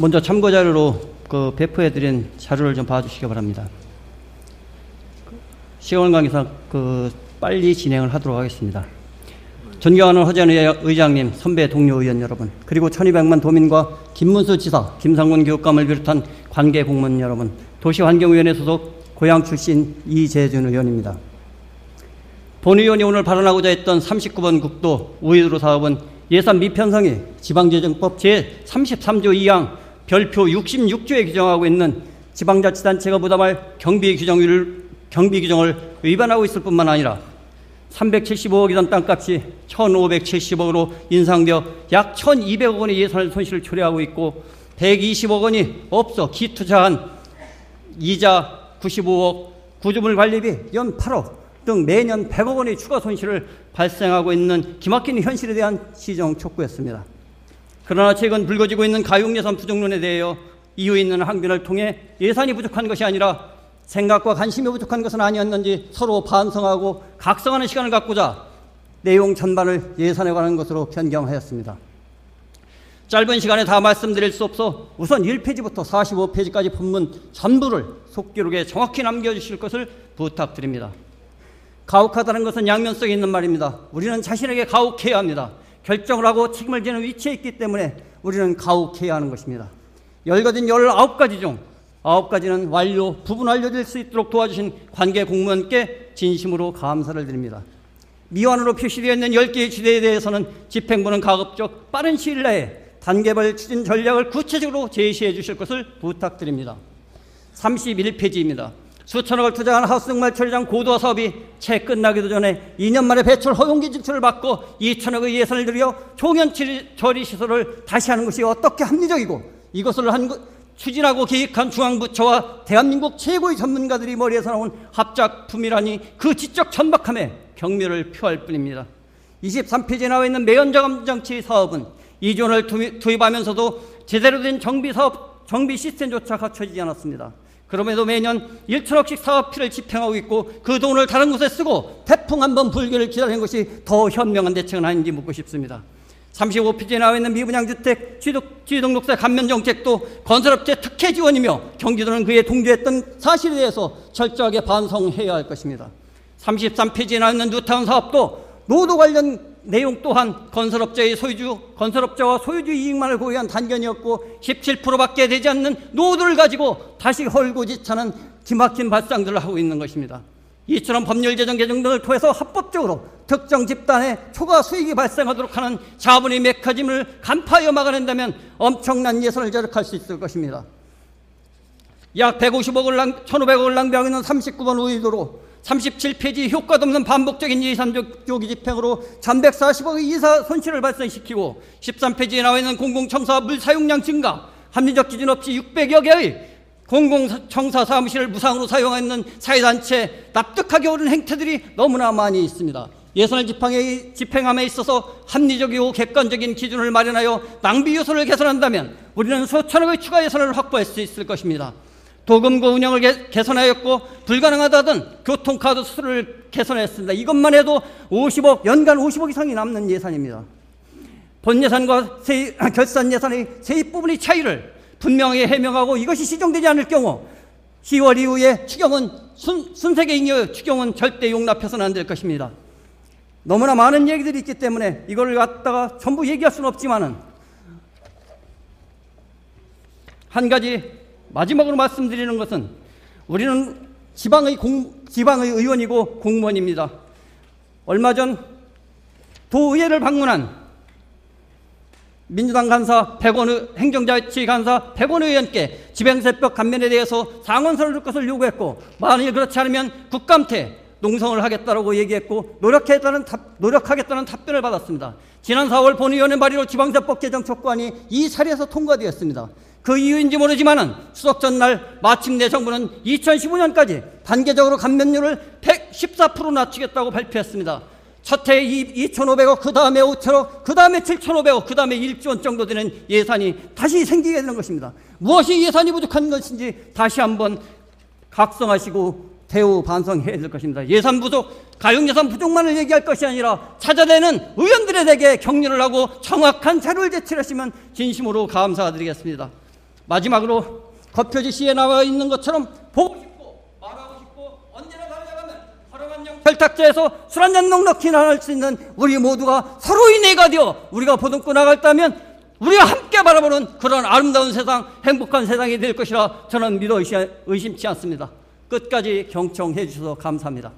먼저 참고 자료로 배포해드린 자료를 좀 봐주시기 바랍니다. 시간 관계상 빨리 진행을 하도록 하겠습니다. 존경하는 허재현 의장님, 선배 동료 의원 여러분, 그리고 1200만 도민과 김문수 지사, 김상곤 교육감을 비롯한 관계 공무원 여러분, 도시환경위원회 소속 고양 출신 이재준 의원입니다. 본 의원이 오늘 발언하고자 했던 39번 국도 우회도로 사업은 예산 미편성이 지방재정법 제33조 2항 별표 66조에 규정하고 있는 지방자치단체가 부담할 경비 규정을 위반하고 있을 뿐만 아니라 375억이던 땅값이 1,570억으로 인상되어 약 1,200억 원의 예산 손실을 초래하고 있고 120억 원이 없어 기투자한 이자 95억, 구조물 관리비 연 8억 등 매년 100억 원의 추가 손실을 발생하고 있는 기막힌 현실에 대한 시정 촉구였습니다. 그러나 최근 불거지고 있는 가용예산 부족론에 대하여 이유 있는 항변을 통해 예산이 부족한 것이 아니라 생각과 관심이 부족한 것은 아니었는지 서로 반성하고 각성하는 시간을 갖고자 내용 전반을 예산에 관한 것으로 변경하였습니다. 짧은 시간에 다 말씀드릴 수 없어 우선 1페이지부터 45페이지까지 본문 전부를 속기록에 정확히 남겨주실 것을 부탁드립니다. 가혹하다는 것은 양면성이 있는 말입니다. 우리는 자신에게 가혹해야 합니다. 결정을 하고 책임을 지는 위치에 있기 때문에 우리는 가혹해야 하는 것입니다. 열거진 19가지 중 9가지는 완료, 부분 완료될 수 있도록 도와주신 관계 공무원께 진심으로 감사를 드립니다. 미완으로 표시되어 있는 10개의 주제에 대해서는 집행부는 가급적 빠른 시일 내에 단계별 추진 전략을 구체적으로 제시해 주실 것을 부탁드립니다. 31페이지입니다. 수천억을 투자한 하우스정말 처리장 고도화 사업이 채 끝나기도 전에 2년 만에 배출 허용기 진출을 받고 2천억의 예산을 들여 종연 처리 시설을 다시 하는 것이 어떻게 합리적이고 이것을 추진하고 계획한 중앙부처와 대한민국 최고의 전문가들이 머리에서 나온 합작품이라니 그 지적 천박함에 경멸을 표할 뿐입니다. 23페이지에 나와 있는 매연자감장치 사업은 이존을 투입하면서도 제대로 된 정비 시스템조차 갖춰지지 않았습니다. 그럼에도 매년 1천억씩 사업비를 집행하고 있고 그 돈을 다른 곳에 쓰고 태풍 한 번 불기를 기다리는 것이 더 현명한 대책은 아닌지 묻고 싶습니다. 35페이지에 나와 있는 미분양주택 취득록세 감면 정책도 건설업체 특혜 지원이며 경기도는 그에 동조했던 사실에 대해서 철저하게 반성해야 할 것입니다. 33페이지에 나와 있는 뉴타운 사업도 노도 관련 내용 또한 건설업자와 소유주 이익만을 고려한 단견이었고 17%밖에 되지 않는 노도를 가지고 다시 헐고지차는 기막힌 발상들을 하고 있는 것입니다. 이처럼 법률 제정 개정 등을 통해서 합법적으로 특정 집단의 초과 수익이 발생하도록 하는 자본의 메커니즘을 간파하여 막아낸다면 엄청난 예산을 절약할 수 있을 것입니다. 약 1,500억을 낭비하고 있는 39번 우회도로 37페이지 효과도 없는 반복적인 예산 조기 집행으로 1,140억의 이사 손실을 발생시키고 13페이지에 나와 있는 공공청사 물 사용량 증가, 합리적 기준 없이 600여 개의 공공청사 사무실을 무상으로 사용하는 사회단체 납득하기 어려운 행태들이 너무나 많이 있습니다. 예산을 집행함에 있어서 합리적이고 객관적인 기준을 마련하여 낭비 요소를 개선한다면 우리는 수천억의 추가 예산을 확보할 수 있을 것입니다. 도금고 운영을 개선하였고 불가능하다던 교통카드 수수료를 개선했습니다. 이것만 해도 연간 50억 이상이 남는 예산입니다. 본 예산과 결산 예산의 세입 부분의 차이를 분명히 해명하고 이것이 시정되지 않을 경우 10월 이후에 추경은 순색에 잉여 추경은 절대 용납해서는 안 될 것입니다. 너무나 많은 얘기들이 있기 때문에 이걸 갖다가 전부 얘기할 수는 없지만은 한 가지 마지막으로 말씀드리는 것은 우리는 지방의 의원이고 공무원입니다. 얼마 전 도의회를 방문한 민주당 간사 행정자치 간사 100원 의원께 지방세법 감면에 대해서 상언서를 줄 것을 요구했고 만일 그렇지 않으면 국감태 농성을 하겠다고 얘기했고 노력하겠다는 답변을 받았습니다. 지난 4월 본 의원의 발의로 지방세법 개정 촉구안이 이 자리에서 통과되었습니다. 그 이유인지 모르지만은 추석 전날 마침내 정부는 2015년까지 단계적으로 감면율을 114% 낮추겠다고 발표했습니다. 첫 해에 2,500억, 그 다음에 5천억, 그 다음에 7,500억, 그 다음에 1조 원 정도 되는 예산이 다시 생기게 되는 것입니다. 무엇이 예산이 부족한 것인지 다시 한번 각성하시고 대우 반성해야 될 것입니다. 예산 부족, 가용예산 부족만을 얘기할 것이 아니라 찾아내는 의원들에게 격려를 하고 정확한 자료를 제출하시면 진심으로 감사드리겠습니다. 마지막으로 거표지 시에 나와 있는 것처럼 보고 싶고 말하고 싶고 언제나 달려가면 허름한 영펠탁제에서 술 한잔 넉넉히 나눌 수 있는 우리 모두가 서로의 내가 되어 우리가 보듬고 나갈다면 우리가 함께 바라보는 그런 아름다운 세상, 행복한 세상이 될 것이라 저는 믿어 의심치 않습니다. 끝까지 경청해 주셔서 감사합니다.